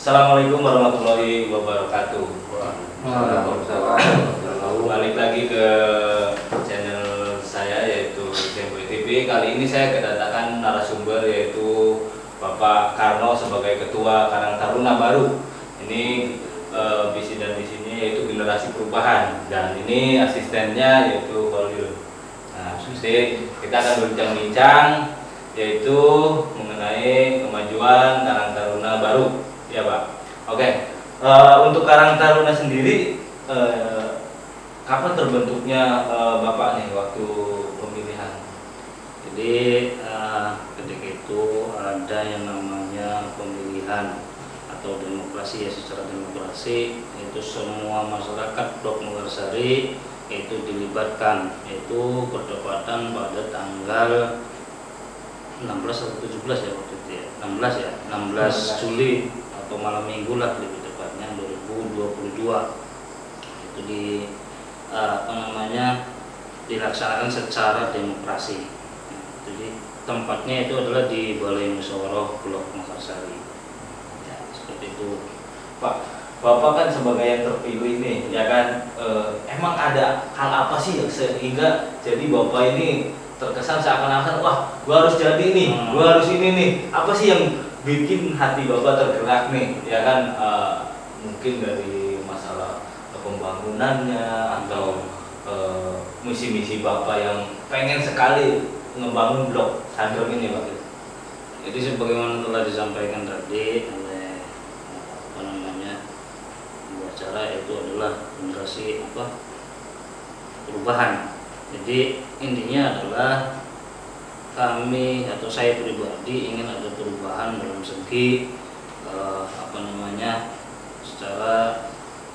Assalamualaikum warahmatullahi wabarakatuh. Balik lagi ke channel saya yaitu Semboy TV. Kali ini saya kedatangan narasumber yaitu Bapak Karno sebagai Ketua Karang Taruna baru. Ini visi dan misinya yaitu generasi perubahan, dan ini asistennya yaitu Khalil. Nah, kita akan berbincang-bincang yaitu mengenai kemajuan Karang Taruna baru. Ya Pak. Oke. Untuk Karang Taruna sendiri, kapan terbentuknya Bapak nih waktu pemilihan? Jadi ketika itu ada yang namanya pemilihan atau demokrasi, ya secara demokrasi itu semua masyarakat Blok Mekarsari itu dilibatkan, yaitu berdepatan pada tanggal 16 atau 17 ya waktu itu ya, 16 Juli atau malam minggu lah lebih tepatnya 2022 itu dilaksanakan secara demokrasi. Jadi tempatnya itu adalah di Balai Musyawarah Blok Mekarsari ya, seperti itu Pak. Bapak kan sebagai yang terpilih ini ya kan, emang ada hal apa sih sehingga jadi Bapak ini terkesan seakan-akan wah gua harus jadi nih, gua harus ini nih, apa sih yang bikin hati Bapak tergerak nih ya kan, mungkin dari masalah pembangunannya atau misi-misi Bapak yang pengen sekali ngebangun Blok Sandrem ini Pak. Jadi sebagaimana telah disampaikan tadi oleh acara, itu adalah generasi perubahan. Jadi intinya adalah kami atau saya pribadi ingin ada perubahan dalam segi secara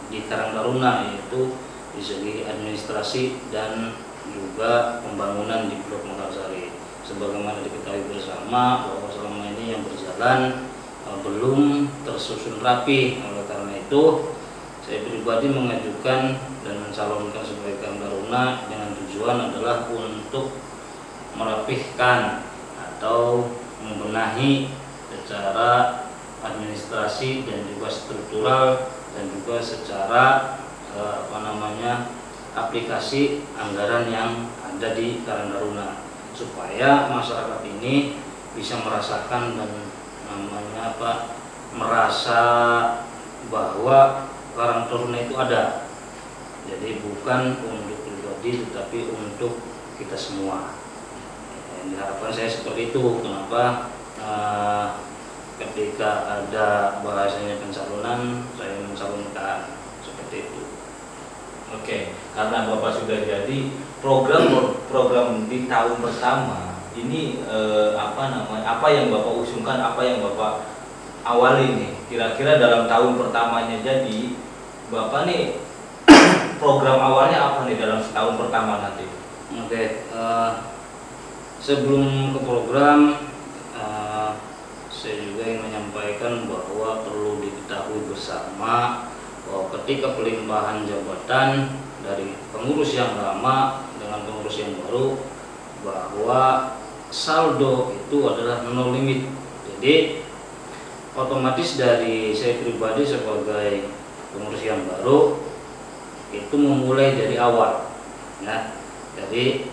di Karang Taruna, yaitu di segi administrasi dan juga pembangunan di Blok Mekarsari. Sebagaimana diketahui bersama bahwa selama ini yang berjalan belum tersusun rapi. Oleh karena itu saya pribadi mengajukan dan mencalonkan sebagai Karang Taruna dengan tujuan adalah untuk merapihkan atau membenahi secara administrasi dan juga struktural dan juga secara aplikasi anggaran yang ada di Karang Taruna, supaya masyarakat ini bisa merasakan dan merasa bahwa Karang Taruna itu ada. Jadi bukan untuk pribadi tetapi untuk kita semua. Diharapkan saya seperti itu. Kenapa ketika ada bahasanya pencalonan, saya mencalonkan seperti itu. Oke, karena Bapak sudah jadi program di tahun pertama ini, apa yang Bapak usungkan, apa yang Bapak awali nih, kira-kira dalam tahun pertamanya jadi Bapak nih program awalnya apa nih dalam setahun pertama nanti? Oke, sebelum ke program, saya juga ingin menyampaikan bahwa perlu diketahui bersama bahwa ketika pelimpahan jabatan dari pengurus yang lama dengan pengurus yang baru, bahwa saldo itu adalah no limit. Jadi otomatis dari saya pribadi sebagai pengurus yang baru itu memulai dari awal. Nah, jadi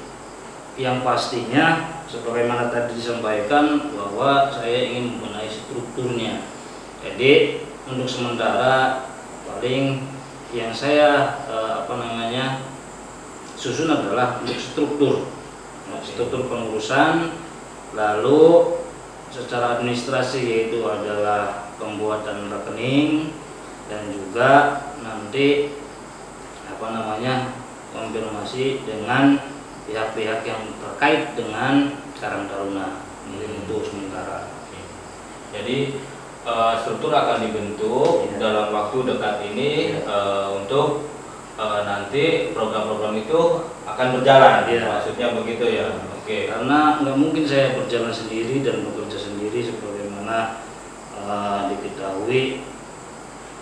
yang pastinya sebagaimana tadi disampaikan bahwa saya ingin membenahi strukturnya. Jadi untuk sementara paling yang saya susun adalah untuk struktur pengurusan, lalu secara administrasi yaitu adalah pembuatan rekening dan juga nanti konfirmasi dengan pihak-pihak yang terkait dengan Karang Taruna. Untuk sementara. Jadi struktur akan dibentuk dalam waktu dekat ini untuk nanti program-program itu akan berjalan. Maksudnya begitu ya. Oke. Karena nggak mungkin saya berjalan sendiri dan bekerja sendiri, sebagaimana diketahui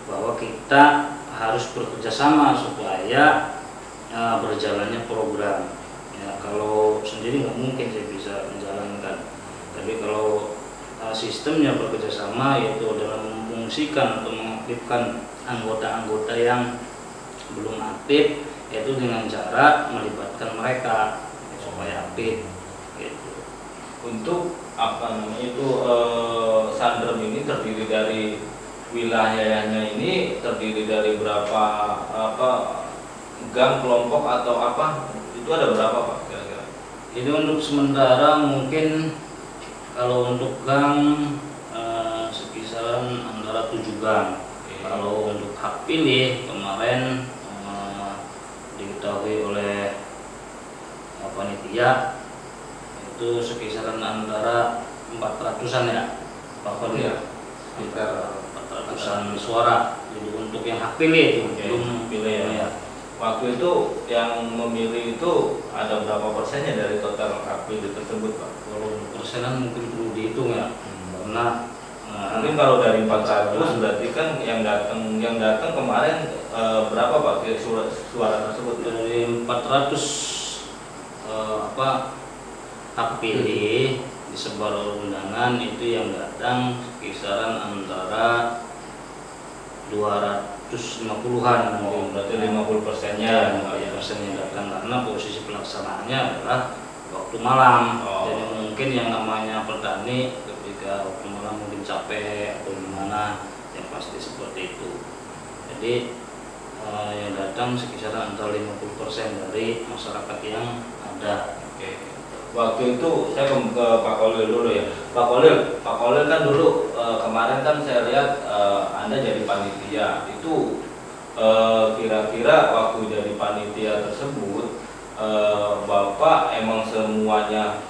bahwa kita harus bekerja sama supaya berjalannya program. Ya, kalau sendiri nggak mungkin saya bisa menjalankan. Tapi kalau sistemnya bekerja sama, yaitu adalah mumpung mempromosikan atau mengaktifkan anggota-anggota yang belum aktif, yaitu dengan cara melibatkan mereka supaya aktif gitu. Untuk apa namanya itu Sandrem ini terdiri dari wilayahnya, ini terdiri dari berapa gang, kelompok atau apa, itu ada berapa Pak kira-kira? Ini untuk sementara mungkin kalau untuk gang sekisaran antara 7 gang. Kalau untuk hak pilih kemarin diketahui oleh panitia itu sekisaran antara 400-an ya Pak Fadil, Iya. sekitar 400-an suara. Jadi untuk yang hak pilih itu belum pilih ya. Waktu itu yang memilih itu ada berapa persennya dari total hak pilih tersebut Pak? Kalau persenan mungkin perlu dihitung ya, karena mungkin kalau dari 400 berarti kan yang datang kemarin berapa Pak suara tersebut? dari 400 hak pilih disebar undangan itu yang datang kisaran antara 250-an. Oh, berarti 50%-nya persennya datang, karena posisi pelaksanaannya adalah waktu malam. Oh. Jadi mungkin yang namanya petani ketika waktu malam mungkin capek atau gimana, yang pasti seperti itu. Jadi yang datang sekitar antara 50% dari masyarakat yang ada. Oke. Waktu itu saya ke Pak Kolil dulu ya. Pak Kolil kan dulu kemarin kan saya lihat Anda jadi panitia. Itu kira-kira waktu jadi panitia tersebut Bapak emang semuanya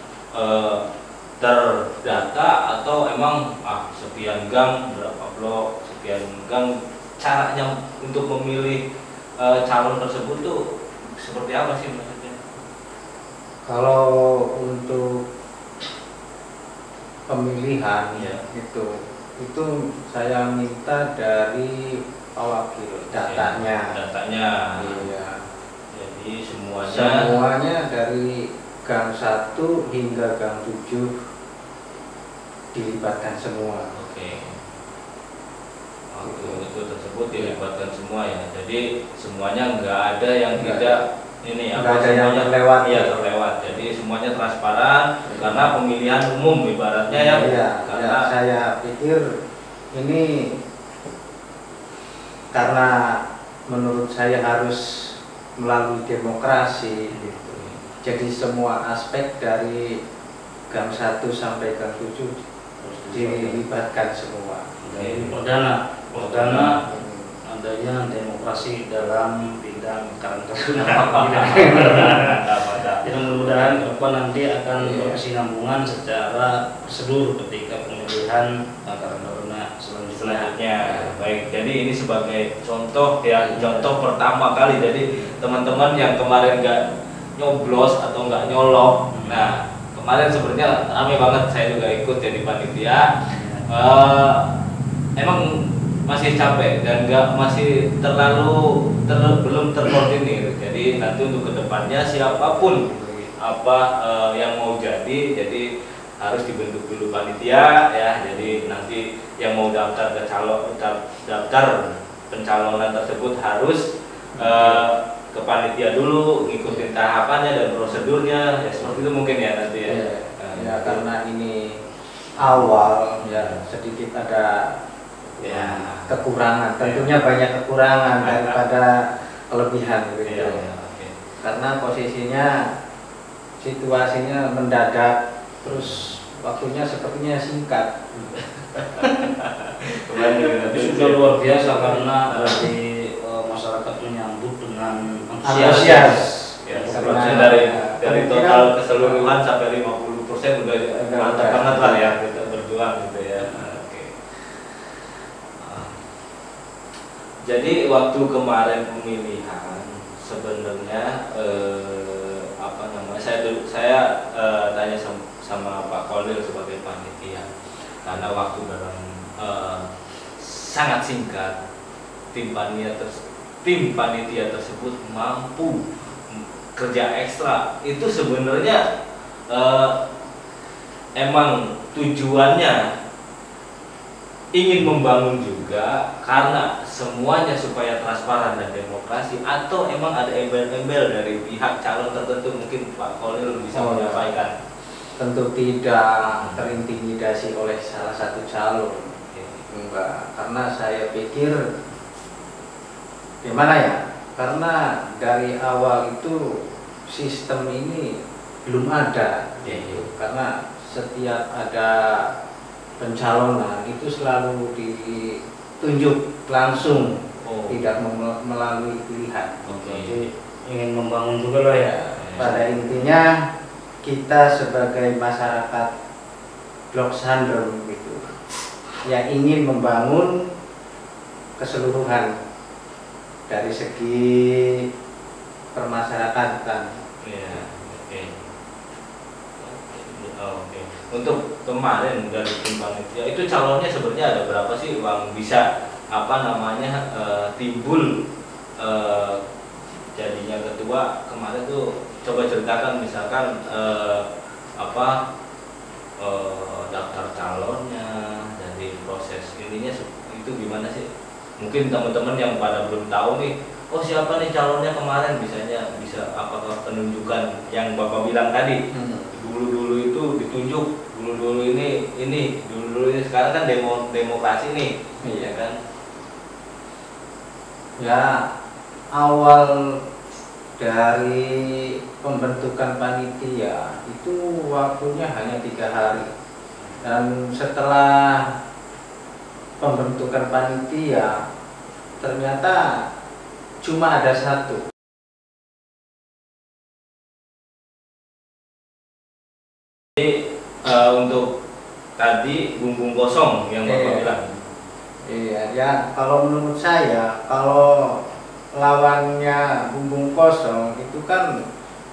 terdata atau emang sekian gang, berapa blok, sekian gang, caranya untuk memilih calon tersebut tuh seperti apa sih maksudnya? Kalau untuk pemilihan Ya. itu saya minta dari Pak Wakil datanya. Iya. Jadi Semuanya dari gang 1 hingga gang 7 dilibatkan semua. Oke. Waktu itu tersebut dilibatkan semua ya. Jadi semuanya nggak ada yang tidak ini nggak ada yang terlewat. Iya, terlewat. Jadi semuanya transparan karena pemilihan umum ibaratnya ya. Iya, Karena saya pikir ini karena menurut saya harus melalui demokrasi gitu. Jadi semua aspek dari gang 1 sampai gang 7 dilibatkan semua. Jadi perdana adanya demokrasi dalam bidang karantina. Yang mudah-mudahan ke depan nanti akan berkesinambungan secara prosedur ketika pemilihan karantina selanjutnya. Baik, jadi ini sebagai contoh ya, contoh pertama kali. Jadi teman-teman yang kemarin nggak nyoblos atau nggak nyolok, nah kemarin sebenarnya ramai banget, saya juga ikut jadi panitia. Emang masih capek dan masih belum terkoordinir. Jadi nanti untuk kedepannya siapapun yang mau jadi harus dibentuk dulu panitia ya. Jadi nanti yang mau daftar pencalonan tersebut harus ke panitia dulu, ngikutin tahapannya dan prosedurnya ya, seperti itu mungkin ya nanti ya. Ya, karena ini awal ya sedikit ada kekurangan, tentunya banyak kekurangan daripada kelebihan gitu. Oke. Karena posisinya situasinya mendadak, terus waktunya sepertinya singkat. Tapi sudah luar biasa karena dari masyarakat menyambut dengan antusias. Ya, dari total keseluruhan sampai 50% udah mantap banget lah ya kita berjuang gitu ya. Oke. Jadi waktu kemarin pemilihan sebenarnya saya tanya sama Pak Kolil sebagai panitia, karena waktu dalam sangat singkat tim panitia tersebut mampu kerja ekstra. Itu sebenarnya emang tujuannya ingin membangun juga karena semuanya supaya transparan dan demokrasi, atau emang ada embel-embel dari pihak calon tertentu? Mungkin Pak Kolil bisa menyampaikan. Tentu tidak terintimidasi oleh salah satu calon, enggak, karena saya pikir gimana ya, karena dari awal itu sistem ini belum ada, karena setiap ada pencalonan itu selalu ditunjuk langsung, tidak melalui pilihan. Jadi ingin membangun juga loh ya. Pada intinya kita sebagai masyarakat Blok Sandrem gitu, ya ingin membangun keseluruhan dari segi permasyarakatan. Oke. Untuk kemarin dari tim panitia itu calonnya sebenarnya ada berapa sih, Bang? Bisa timbul jadinya ketua kemarin tuh, coba ceritakan misalkan daftar calonnya, jadi proses ininya itu gimana sih? Mungkin teman-teman yang pada belum tahu nih, oh siapa nih calonnya kemarin, bisa apakah penunjukan yang Bapak bilang tadi, dulu itu ditunjuk, dulu ini, sekarang kan demokrasi nih, iya kan? Ya, awal dari pembentukan panitia itu waktunya hanya 3 hari, dan setelah pembentukan panitia ternyata cuma ada 1. Jadi untuk tadi bumbung kosong yang Bapak bilang. Iya, ya kalau menurut saya, kalau lawannya bumbung kosong itu kan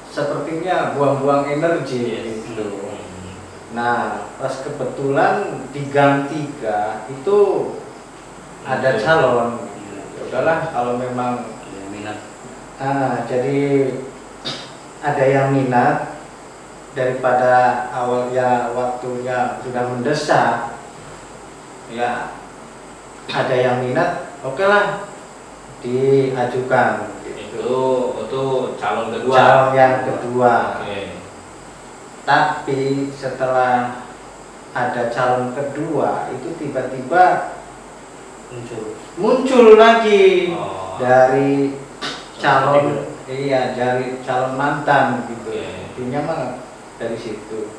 sepertinya buang-buang energi gitu. Nah, pas kebetulan di Gang 3 itu ada calon. Ya udahlah, kalau memang minat. Jadi ada yang minat, daripada awalnya waktunya sudah mendesak, ya ada yang minat, oke lah diajukan gitu. Itu calon kedua. Calon yang kedua. Oke. Tapi setelah ada calon kedua itu tiba-tiba muncul lagi dari calon, dari calon mantan gitu. Intinya mah dari situ.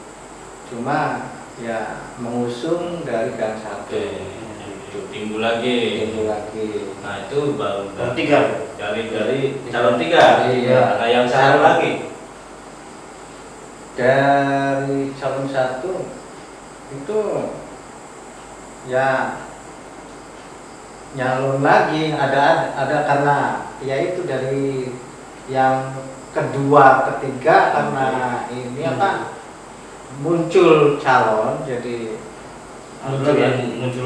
Cuma ya mengusung dari Gang 1. Timbul lagi. Nah, itu baru dari calon 3. Iya. Nah, yang satu lagi dari calon 1 itu ya nyalon lagi, ada karena ya itu dari yang kedua ketiga, karena ini muncul calon, jadi muncul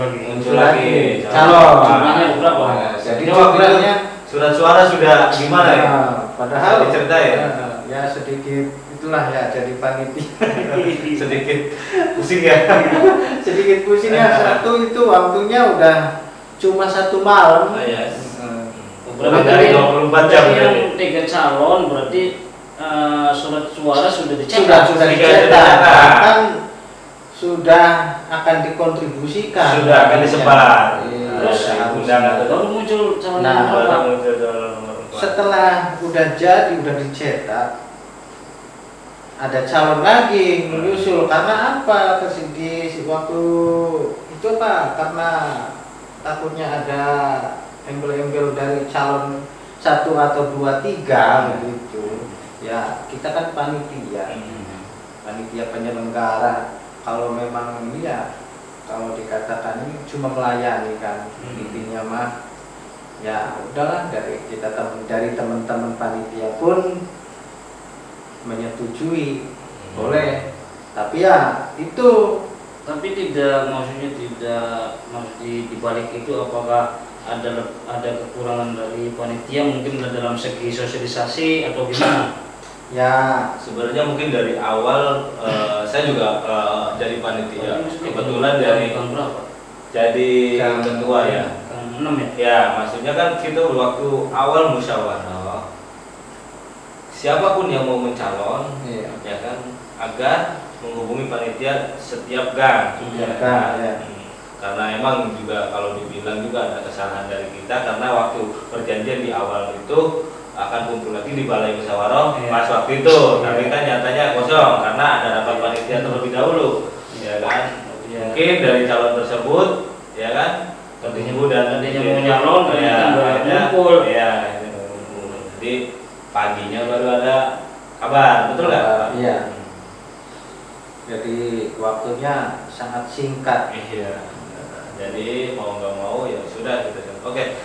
lagi calon. Jumlahnya berapa? Jadi jumlahnya surat suara sudah gimana ya? Padahal diceritain ya sedikit itulah ya, jadi panitia sedikit pusing ya. Sedikit pusing ya. Satu itu waktunya udah cuma 1 malam. Berarti dari 24 jam yang 3 calon berarti surat suara sudah dicetak. Sudah dicetak. Bahkan sudah akan dikontribusikan. Sudah akan disebar. Terus undangan baru muncul calon nomor 4. Setelah udah dicetak, ada calon lagi menyusul. Karena apa? Di waktu itu karena takutnya ada embel-embel dari calon 1 atau 2, 3 begitu. Ya, kita kan panitia penyelenggara. Kalau memang ini ya, kalau dikatakan ini cuma melayani kan, intinya mah ya udahlah, dari teman-teman panitia pun menyetujui, boleh. Tapi ya itu. Tapi maksud di balik itu apakah ada kekurangan dari panitia mungkin dalam segi sosialisasi atau gimana? Ya sebenarnya mungkin dari awal saya juga jadi panitia kebetulan dari tahun berapa? jadi Gang ketua ya. Gang 6 ya. Ya, maksudnya kan kita waktu awal musyawarah, siapapun yang mau mencalon, Iya. ya kan, agar menghubungi panitia setiap gang. Setiap gang, ya. Karena emang juga kalau dibilang juga ada kesalahan dari kita karena waktu perjanjian di awal itu akan kumpul lagi di balai musyawarah pas waktu itu, tapi kan nyatanya kosong karena ada rapat panitia terlebih dahulu, ya kan. Mungkin dari calon tersebut, ya kan, ketemu dan tadinya mau nyalon, ya, akhirnya kumpul. Ya, jadi paginya baru ada kabar, betul nggak? Iya. Jadi waktunya sangat singkat. Iya. Jadi mau nggak mau ya sudah gitu. Oke.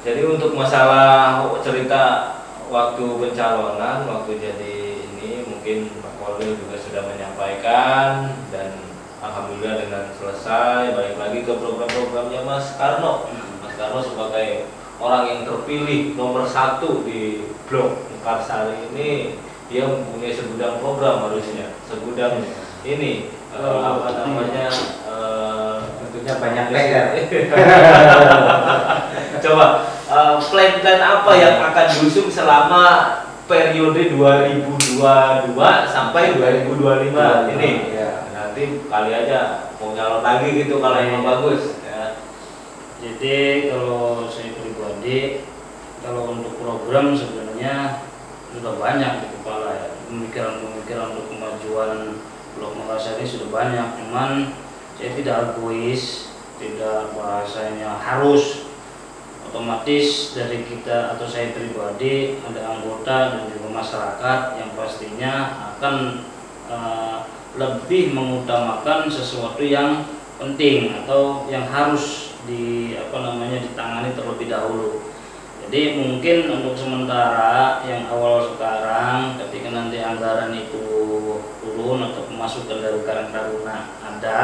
Jadi untuk masalah cerita waktu pencalonan, waktu jadi ini mungkin Pak Kolil juga sudah menyampaikan dan alhamdulillah dengan selesai. Balik lagi ke program-programnya Mas Karno. Mas Karno sebagai orang yang terpilih nomor 1 di blok Mekarsari ini, dia mempunyai segudang program harusnya, segudang ini apa namanya, Tentunya banyak PR. coba plan-plan apa yang akan diusung selama periode 2022 sampai 2025 ini? Ya. Nanti kali aja mau nyalon lagi gitu kalau emang bagus. Ya. Jadi kalau saya pribadi, kalau untuk program sebenarnya sudah banyak di kepala ya. Pemikiran-pemikiran untuk kemajuan Blok Mekarsari sudah banyak. Cuman saya tidak egois, tidak bahasanya harus otomatis dari kita atau saya pribadi, ada anggota dan juga masyarakat yang pastinya akan lebih mengutamakan sesuatu yang penting atau yang harus ditangani terlebih dahulu. Jadi mungkin untuk sementara yang awal sekarang, ketika nanti anggaran itu turun atau pemasukan dari Karang Taruna ada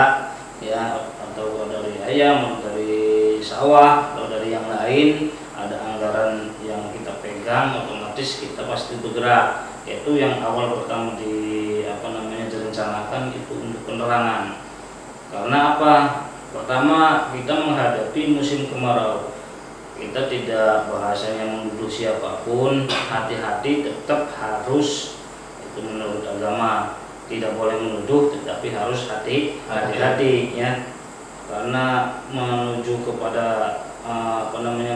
ya, atau dari ayam atau dari sawah atau dari yang lain, ada anggaran yang kita pegang, otomatis kita pasti bergerak. Yaitu yang awal pertama direncanakan itu untuk penerangan. Karena apa? Pertama, kita menghadapi musim kemarau. Kita tidak bahasanya menuduh siapapun, hati-hati tetap harus, itu menurut agama tidak boleh menuduh, tetapi harus hati-hati ya. Karena menuju kepada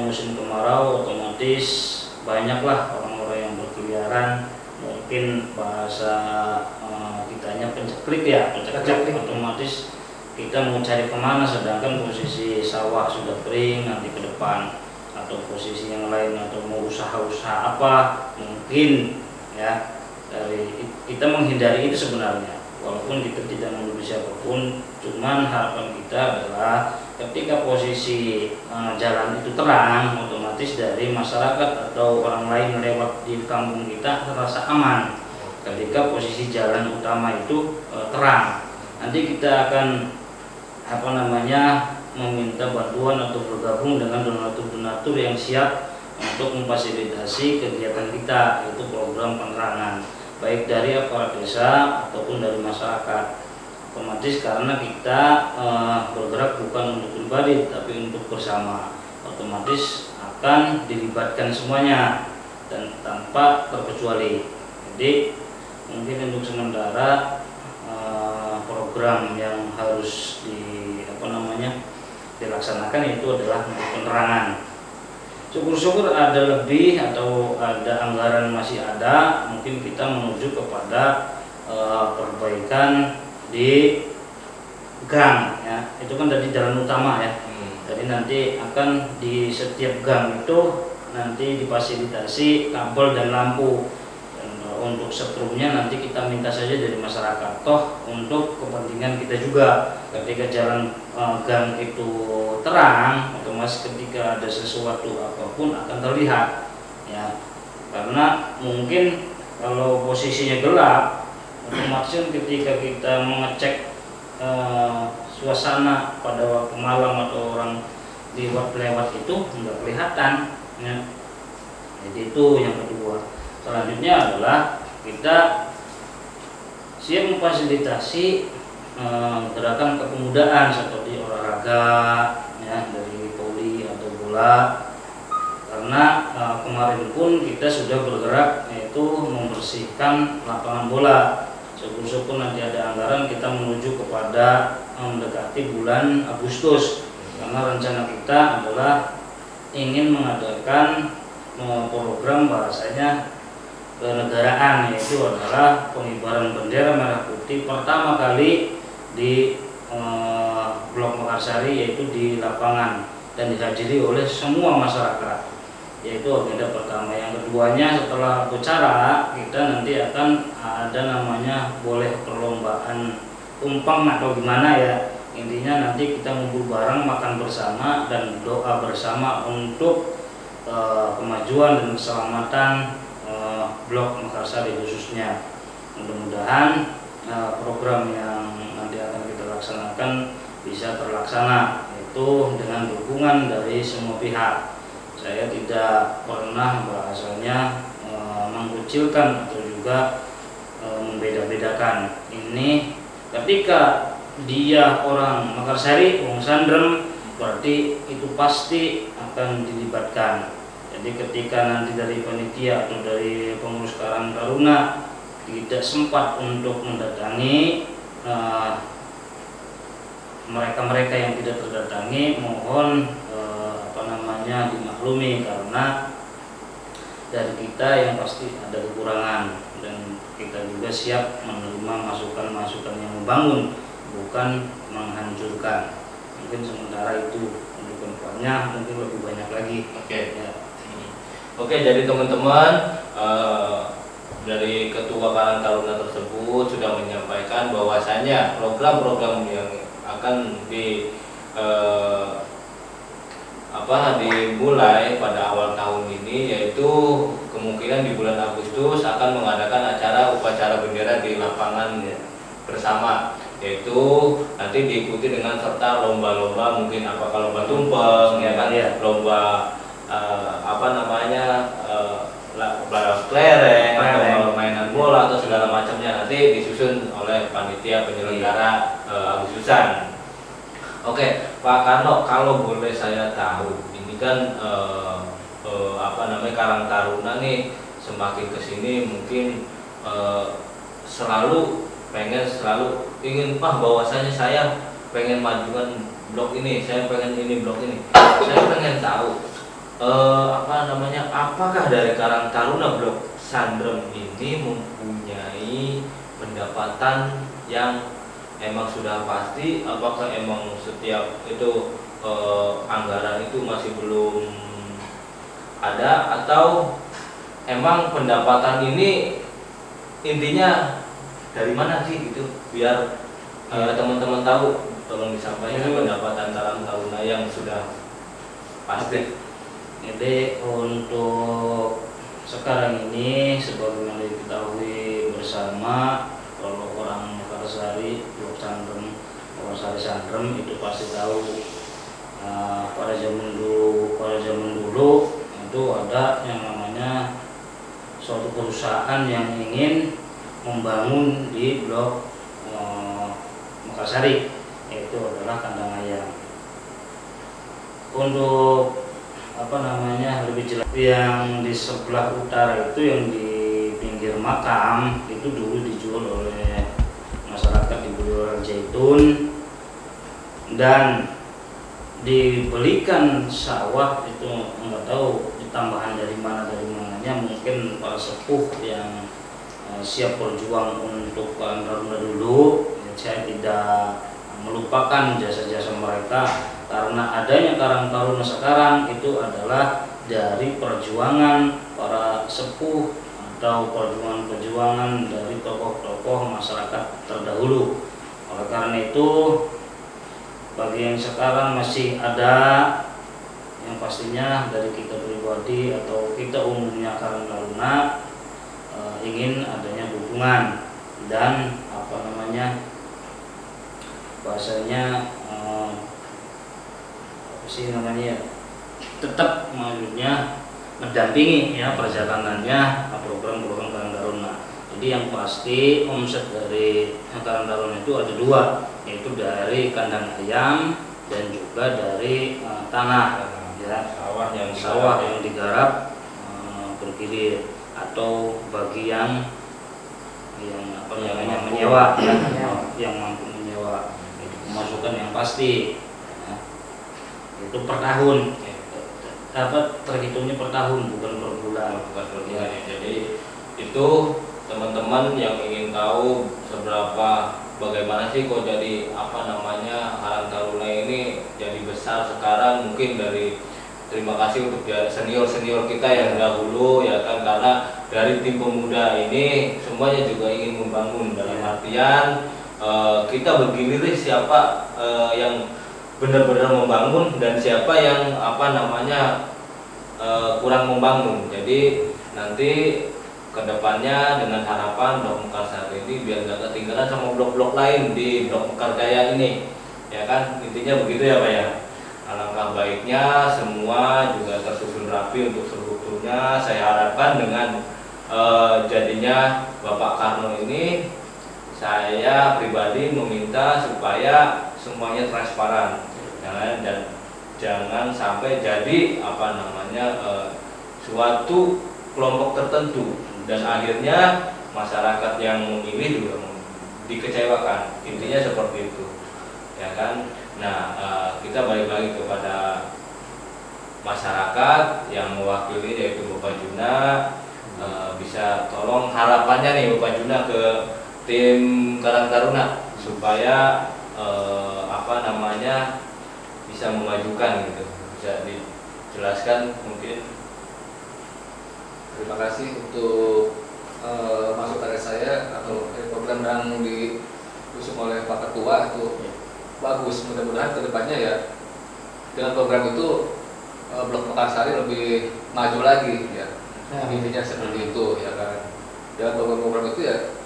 musim kemarau, otomatis banyaklah orang-orang yang berkeliaran, mungkin bahasa kitanya penceklik ya, penceklik. Otomatis kita mau cari kemana, sedangkan posisi sawah sudah kering nanti ke depan, atau posisi yang lain, atau mau usaha-usaha apa mungkin ya. Dari kita menghindari itu sebenarnya, walaupun kita tidak menuduh siapapun, cuman harapan kita adalah ketika posisi jalan itu terang, otomatis dari masyarakat atau orang lain lewat di kampung kita terasa aman. Ketika posisi jalan utama itu terang, nanti kita akan meminta bantuan atau bergabung dengan donatur-donatur yang siap untuk memfasilitasi kegiatan kita, yaitu program penerangan, baik dari aparat desa ataupun dari masyarakat. Otomatis karena kita bergerak bukan untuk pribadi tapi untuk bersama, otomatis akan dilibatkan semuanya dan tanpa terkecuali. Jadi mungkin untuk sementara program yang harus dilaksanakan itu adalah untuk penerangan. Syukur-syukur ada lebih atau ada anggaran masih ada, mungkin kita menuju kepada perbaikan di gang ya. Itu kan dari jalan utama ya. Jadi nanti akan di setiap gang itu nanti difasilitasi kabel dan lampu. Untuk setrumnya nanti kita minta saja dari masyarakat, toh untuk kepentingan kita juga. Ketika jalan gang itu terang, otomatis ketika ada sesuatu apapun akan terlihat ya. Karena mungkin kalau posisinya gelap, otomatis ketika kita mengecek suasana pada waktu malam atau orang lewat itu nggak kelihatan ya. Jadi itu yang kedua. Selanjutnya adalah kita siap memfasilitasi gerakan kepemudaan seperti olahraga ya, dari voli atau bola. Karena kemarin pun kita sudah bergerak yaitu membersihkan lapangan bola. Syukur-syukur nanti ada anggaran kita menuju kepada mendekati bulan Agustus, karena rencana kita adalah ingin mengadakan program bahasanya kenegaraan, yaitu adalah pengibaran bendera merah putih pertama kali di Blok Mekarsari, yaitu di lapangan dan dihadiri oleh semua masyarakat, yaitu agenda pertama. Yang keduanya setelah upacara kita nanti akan ada namanya boleh perlombaan tumpeng atau gimana ya, intinya nanti kita ngumpul bareng, makan bersama dan doa bersama untuk kemajuan dan keselamatan Blok Mekarsari khususnya. Mudah-mudahan program yang nanti akan kita laksanakan bisa terlaksana, itu dengan dukungan dari semua pihak. Saya tidak pernah bahasanya mengkucilkan atau juga membeda-bedakan. Ini ketika dia orang Mekarsari, orang Sandrem, berarti itu pasti akan dilibatkan. Jadi ketika nanti dari panitia atau dari pengurus Karang Taruna tidak sempat untuk mendatangi mereka-mereka yang tidak terdatangi, mohon dimaklumi, karena dari kita yang pasti ada kekurangan dan kita juga siap menerima masukan-masukan yang membangun, bukan menghancurkan. Mungkin sementara itu, untuk kedepannya mungkin lebih banyak lagi. Oke. Ya. Oke, jadi teman-teman, dari Ketua Karang Taruna tersebut sudah menyampaikan bahwasanya program-program yang akan dimulai pada awal tahun ini, yaitu kemungkinan di bulan Agustus akan mengadakan acara upacara bendera di lapangan bersama, yaitu nanti diikuti dengan serta lomba-lomba, mungkin apakah lomba tumpeng ya kan, lomba kelereng atau mainan bola atau segala macamnya, nanti disusun oleh panitia penyelenggara Agustusan. Oke, Pak Karno, kalau boleh saya tahu, ini kan Karang Taruna nih semakin kesini mungkin selalu ingin bahwasanya saya pengen majukan blok ini, saya pengen ini blok ini. Saya pengen tahu apakah dari Karang Taruna Blok Sandrem ini mempunyai pendapatan yang emang sudah pasti, apakah emang setiap itu anggaran itu masih belum ada, atau emang pendapatan ini intinya dari mana sih gitu, biar teman-teman tahu, tolong disampaikan pendapatan Karang Taruna yang sudah pasti. Jadi untuk sekarang ini sebagaimana diketahui bersama, kalau orang Mekarsari, Blok Sandrem, Mekarsari Sandrem itu pasti tahu pada zaman dulu itu ada yang namanya suatu perusahaan yang ingin membangun di Blok Mekarsari, yaitu adalah kandang ayam. Untuk lebih jelas, yang di sebelah utara itu yang di pinggir makam itu dulu dijual oleh masyarakat di Bulurang Zaitun dan dibelikan sawah, itu nggak tahu ditambahan dari mananya, mungkin para sepuh yang siap berjuang untuk Karang Taruna dulu. Saya tidak melupakan jasa-jasa mereka, karena adanya Karang Taruna sekarang itu adalah dari perjuangan para sepuh atau perjuangan dari tokoh-tokoh masyarakat terdahulu. Oleh karena itu, bagi yang sekarang masih ada, yang pastinya dari kita pribadi atau kita umumnya Karang Taruna ingin adanya dukungan dan bahasanya tetap maksudnya mendampingi ya perjalanannya program-program Karang Taruna. Jadi Jadi yang pasti omset dari Karang Taruna itu ada dua, yaitu dari kandang ayam dan juga dari tanah, ya, sawah yang digarap bergilir atau bagi yang apa namanya menyewa, yang mampu menyewa. Itu pemasukan yang pasti, ya. Itu per tahun, terhitungnya per tahun bukan per bulan. Ya. Jadi itu teman-teman yang ingin tahu bagaimana sih kok jadi Karang Taruna ini jadi besar sekarang, mungkin dari terima kasih untuk senior kita yang dahulu, ya kan, karena dari tim pemuda ini semuanya juga ingin membangun, dalam artian kita bergilir siapa yang benar-benar membangun dan siapa yang kurang membangun. Jadi nanti kedepannya dengan harapan Blok Mekarsari ini biar nggak ketinggalan sama blok-blok lain di Blok Mekarjaya ini, ya kan, intinya begitu ya Pak ya. Alangkah baiknya semua juga tersusun rapi untuk strukturnya. Saya harapkan dengan jadinya Bapak Karno ini, saya pribadi meminta supaya semuanya transparan, dan jangan sampai jadi suatu kelompok tertentu dan akhirnya masyarakat yang memilih juga dikecewakan. Intinya seperti itu, ya kan. Nah, kita balik lagi kepada masyarakat yang mewakili, yaitu Bapak Juna. Bisa tolong harapannya nih Bapak Juna ke tim Karang Taruna supaya bisa memajukan gitu. Bisa dijelaskan mungkin? Terima kasih untuk masukan dari saya atau program yang diusung oleh Pak Ketua itu bagus. Mudah-mudahan kedepannya ya dengan program itu Blok Mekarsari lebih maju lagi ya. Intinya seperti itu ya kan. Dengan program-program itu ya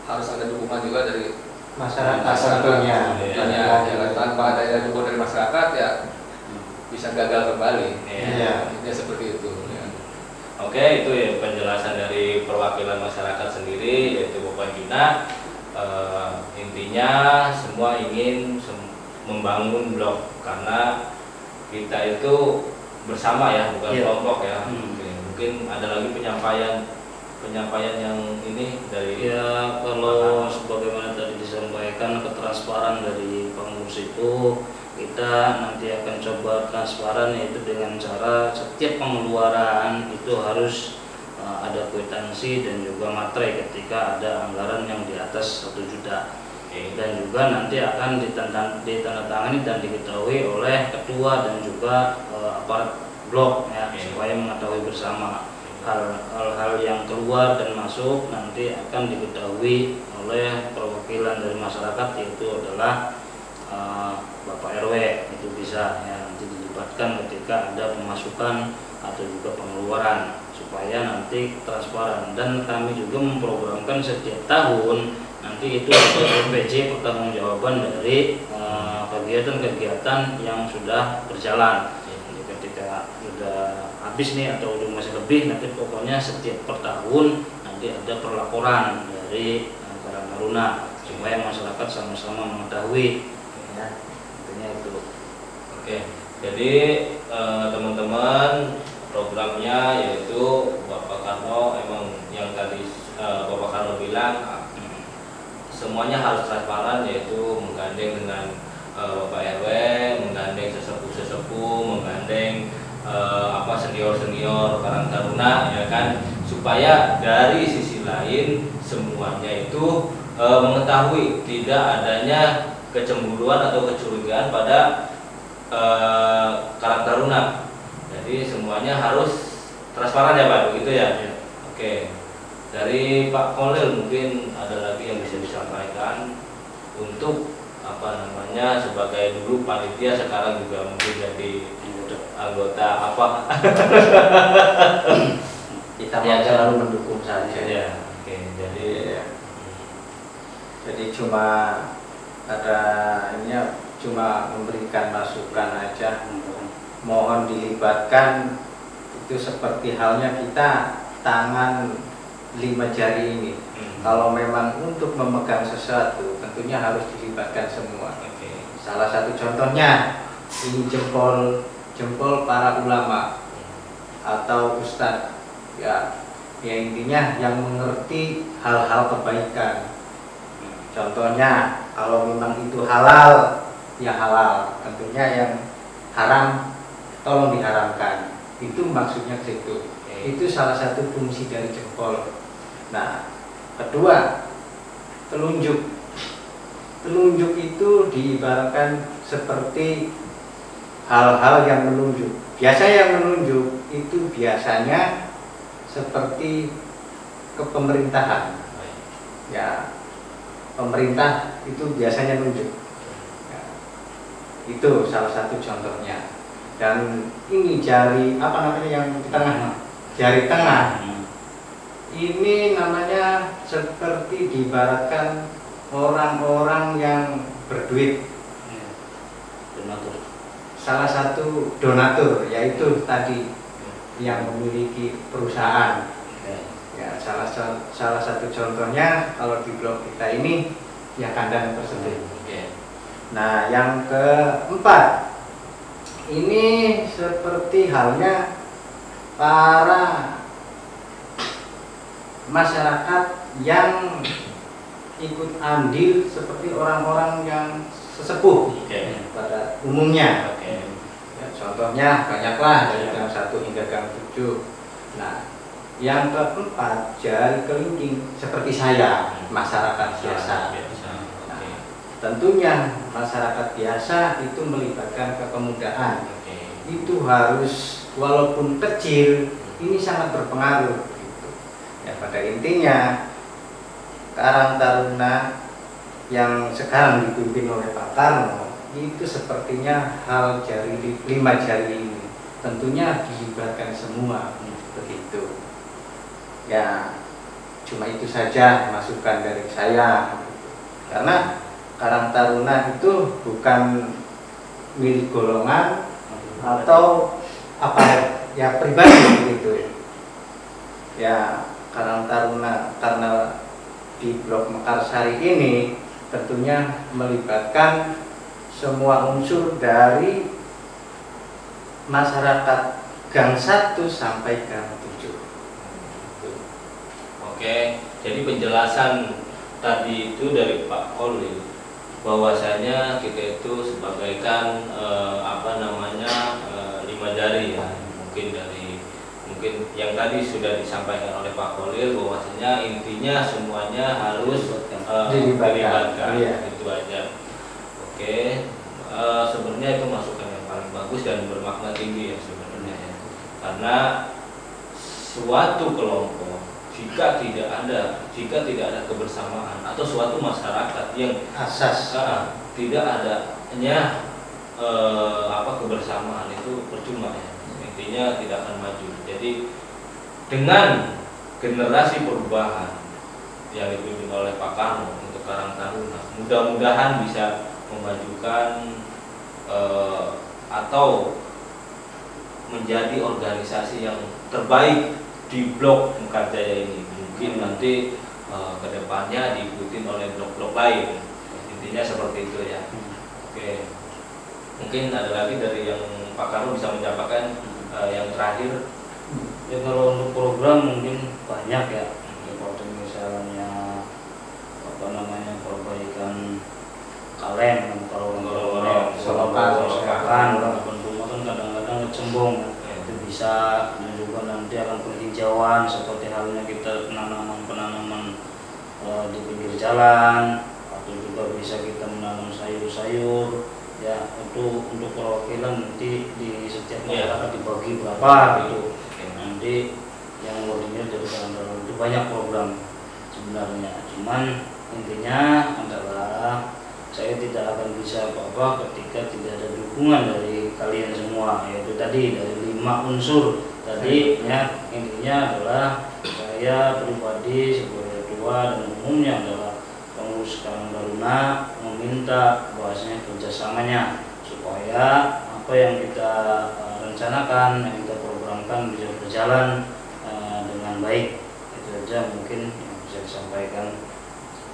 harus ada dukungan juga dari masyarakat tentunya. Ya, tanpa ada dukungan dari masyarakat ya bisa gagal kembali. Iya. Intinya seperti itu. Ya. Oke, itu ya penjelasan dari perwakilan masyarakat sendiri, yaitu Bapak Juna. Intinya semua ingin membangun blok karena kita itu bersama ya, bukan kelompok ya. Mungkin ada lagi penyampaian yang ini dari kalau sebagaimana tadi disampaikan, ketransparan dari pengurus itu kita nanti akan coba transparan, yaitu dengan cara setiap pengeluaran itu harus ada kwitansi dan juga materai ketika ada anggaran yang di atas 1 juta. Dan juga nanti akan ditandatangani dan diketahui oleh ketua dan juga aparat blok ya, supaya mengetahui bersama hal-hal yang keluar dan masuk nanti akan diketahui oleh perwakilan dari masyarakat, yaitu adalah Bapak RW. Itu bisa ya nanti dilibatkan ketika ada pemasukan atau juga pengeluaran supaya nanti transparan. Dan kami juga memprogramkan setiap tahun nanti itu ada PJ pertanggungjawaban dari kegiatan-kegiatan yang sudah berjalan. Jadi ketika sudah habis nih atau udah masih lebih, nanti pokoknya setiap per tahun nanti ada perlaporan dari Karang Taruna supaya masyarakat sama-sama mengetahui ya, intinya itu. Oke, jadi teman-teman, programnya yaitu Bapak Karno, emang yang tadi Bapak Karno bilang semuanya harus transparan, yaitu menggandeng dengan Bapak RW, menggandeng sesepuh-sesepuh, menggandeng senior-senior Karang Taruna, ya kan, supaya dari sisi lain semuanya itu mengetahui tidak adanya kecemburuan atau kecurigaan pada Karang Taruna. Jadi semuanya harus transparan ya Pak, begitu ya? Oke. Dari Pak Kolil mungkin ada lagi yang bisa disampaikan untuk sebagai dulu panitia, sekarang juga mungkin jadi anggota apa? Kita mau selalu mendukung saja. Ya. Oke. Jadi cuma cuma memberikan masukan aja. Mohon dilibatkan, itu seperti halnya kita tangan 5 jari ini. Kalau memang untuk memegang sesuatu tentunya harus dilibatkan semua. Salah satu contohnya ini jempol para ulama atau ustadz, ya intinya yang mengerti hal-hal kebaikan. Contohnya kalau memang itu halal ya halal, tentunya yang haram tolong diharamkan. Itu maksudnya situ. Itu salah satu fungsi dari jempol. Nah, kedua, telunjuk. Telunjuk itu diibaratkan seperti hal-hal yang menunjuk. Biasa yang menunjuk itu biasanya seperti kepemerintahan. Ya, pemerintah itu biasanya nunjuk. Ya, itu salah satu contohnya. Dan ini jari apa namanya yang di tengah? Jari tengah. Ini namanya seperti diibaratkan orang-orang yang berduit. Donatur. Salah satu donatur yaitu tadi yang memiliki perusahaan. Ya, salah satu contohnya kalau di blog kita ini ya kandang tersebut. Nah, yang keempat ini seperti halnya para masyarakat yang ikut andil seperti orang-orang yang sesepuh pada umumnya. Ya, contohnya banyaklah dari gang 1 hingga gang 7. Nah, yang keempat jari kelingking seperti saya, masyarakat biasa. Nah, tentunya masyarakat biasa itu melibatkan kepemudaan. Itu harus walaupun kecil ini sangat berpengaruh. Ya, pada intinya Karang Taruna yang sekarang dipimpin oleh Pak Karno itu sepertinya hal 5 jari ini tentunya dilibatkan semua begitu. Ya, cuma itu saja masukan dari saya. Karena Karang Taruna itu bukan milik golongan atau apa ya pribadi begitu. Ya, Karang Taruna karena di blok Mekarsari ini tentunya melibatkan semua unsur dari masyarakat gang 1 sampai gang 7. Oke, jadi penjelasan tadi itu dari Pak Khalil bahwasanya kita itu sebagaikan 5 jari ya, mungkin yang tadi sudah disampaikan oleh Pak Khalil bahwasanya intinya semuanya harus dilibatkan. Itu aja. Oke, sebenarnya itu masukan yang paling bagus dan bermakna tinggi ya sebenarnya ya. Karena suatu kelompok jika tidak ada kebersamaan atau suatu masyarakat yang asas tidak adanya kebersamaan itu percuma ya. Intinya tidak akan maju. Jadi dengan generasi perubahan yang dipimpin oleh Pak Karno untuk Karang Taruna, mudah-mudahan bisa memajukan atau menjadi organisasi yang terbaik di blok Mekarjaya ini. Mungkin nanti kedepannya diikuti oleh blok-blok lain. Intinya seperti itu ya. Oke, mungkin ada lagi dari yang Pak Karno bisa menyampaikan yang terakhir. Ya, kalau untuk program mungkin banyak ya, seperti misalnya perbaikan kaleng kalau selokan rumah kan kadang-kadang ngecembung itu bisa, dan juga nanti akan penghijauan seperti halnya kita penanaman di pinggir jalan, atau juga bisa kita menanam sayur-sayur ya. Untuk perwakilan nanti di setiap masyarakat dibagi berapa gitu. Nanti yang wordingnya dari dalam itu banyak program sebenarnya. Cuman intinya adalah saya tidak akan bisa apa-apa ketika tidak ada dukungan dari kalian semua, yaitu tadi dari 5 unsur tadi ya. Intinya adalah saya pribadi sebagai ketua dan umumnya adalah pengurus Karang Taruna meminta bahwasanya kerjasamanya supaya apa yang kita rencanakan, yang kita programkan bisa berjalan dengan baik. Itu saja mungkin yang bisa disampaikan.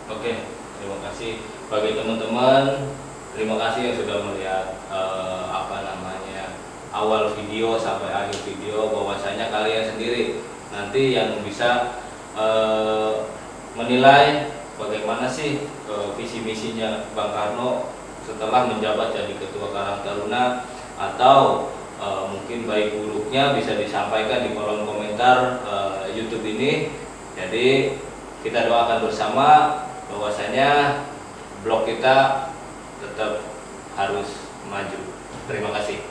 Oke, terima kasih bagi teman-teman. Terima kasih yang sudah melihat awal video sampai akhir video. Bahwasanya kalian sendiri nanti yang bisa menilai bagaimana sih visi misinya Bang Karno setelah menjabat jadi Ketua Karang Taruna, atau mungkin baik buruknya bisa disampaikan di kolom komentar YouTube ini. Jadi kita doakan bersama bahwasanya blog kita tetap harus maju. Terima kasih.